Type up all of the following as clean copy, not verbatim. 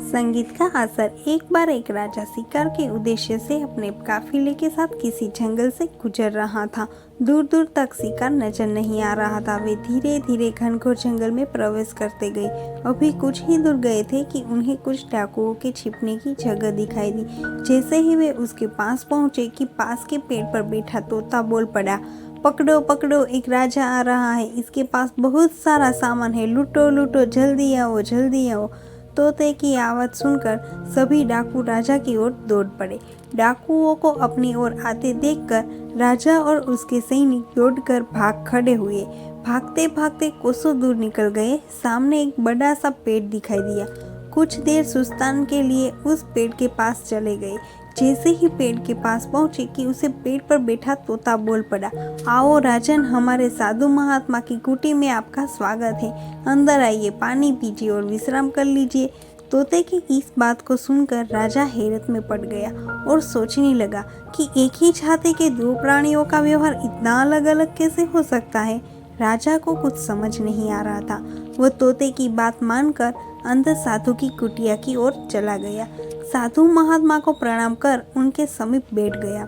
संगीत का असर। एक बार एक राजा शिकार के उद्देश्य से अपने काफिले के साथ किसी जंगल से गुजर रहा था। दूर दूर तक शिकार नजर नहीं आ रहा था। वे धीरे धीरे घनघोर जंगल में प्रवेश करते गए। अभी कुछ ही दूर गए थे कि उन्हें कुछ डाकुओं के छिपने की जगह दिखाई दी। जैसे ही वे उसके पास पहुंचे कि पास के पेड़ पर बैठा तोता बोल पड़ा, पकड़ो पकड़ो, एक राजा आ रहा है, इसके पास बहुत सारा सामान है, लूटो लूटो, जल्दी आओ जल्दी आओ। तोते की आवाज़ सुनकर सभी डाकू राजा की ओर दौड़ पड़े। डाकुओं को अपनी ओर आते देखकर राजा और उसके सैनिक दौड़कर भाग खड़े हुए। भागते भागते कोसों दूर निकल गए। सामने एक बड़ा सा पेड़ दिखाई दिया। कुछ देर सुस्तान के लिए उस पेड़ के पास चले गए। जैसे ही पेड़ के पास पहुंचे कि उसे पेड़ पर बैठा तोता बोल पड़ा, आओ राजन, हमारे साधु महात्मा की कुटी में आपका स्वागत है। अंदर आइए, पानी पीजिए और विश्राम कर लीजिए। तोते की इस बात को सुनकर राजा हैरत में पड़ गया और सोचने लगा कि एक ही छाते के दो प्राणियों का व्यवहार इतना अलग अलग कैसे हो सकता है। राजा को कुछ समझ नहीं आ रहा था। वह तोते की बात मानकर अंदर साधु की कुटिया की ओर चला गया। साधु महात्मा को प्रणाम कर उनके समीप बैठ गया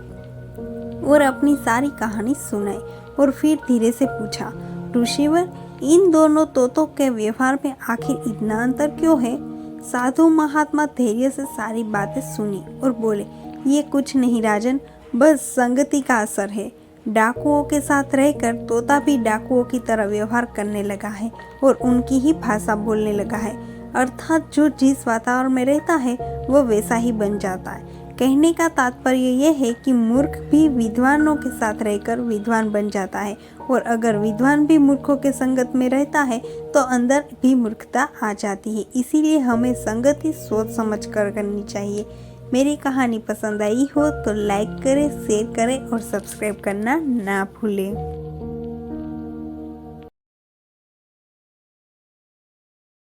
और अपनी सारी कहानी सुनाई और फिर धीरे से पूछा, ऋषिवर, इन दोनों तोतों के व्यवहार में आखिर इतना अंतर क्यों है? साधु महात्मा धैर्य से सारी बातें सुनी और बोले, ये कुछ नहीं राजन, बस संगति का असर है। डाकुओं के साथ रहकर तोता भी डाकुओं की तरह व्यवहार करने लगा है और उनकी ही भाषा बोलने लगा है। अर्थात जो जिस वातावरण में रहता है वह वैसा ही बन जाता है। कहने का तात्पर्य यह है कि मूर्ख भी विद्वानों के साथ रहकर विद्वान बन जाता है और अगर विद्वान भी मूर्खों के संगत में रहता है तो अंदर भी मूर्खता आ जाती है। इसीलिए हमें संगति सोच समझ कर करनी चाहिए। मेरी कहानी पसंद आई हो तो लाइक करें, शेयर करें और सब्सक्राइब करना ना भूलें।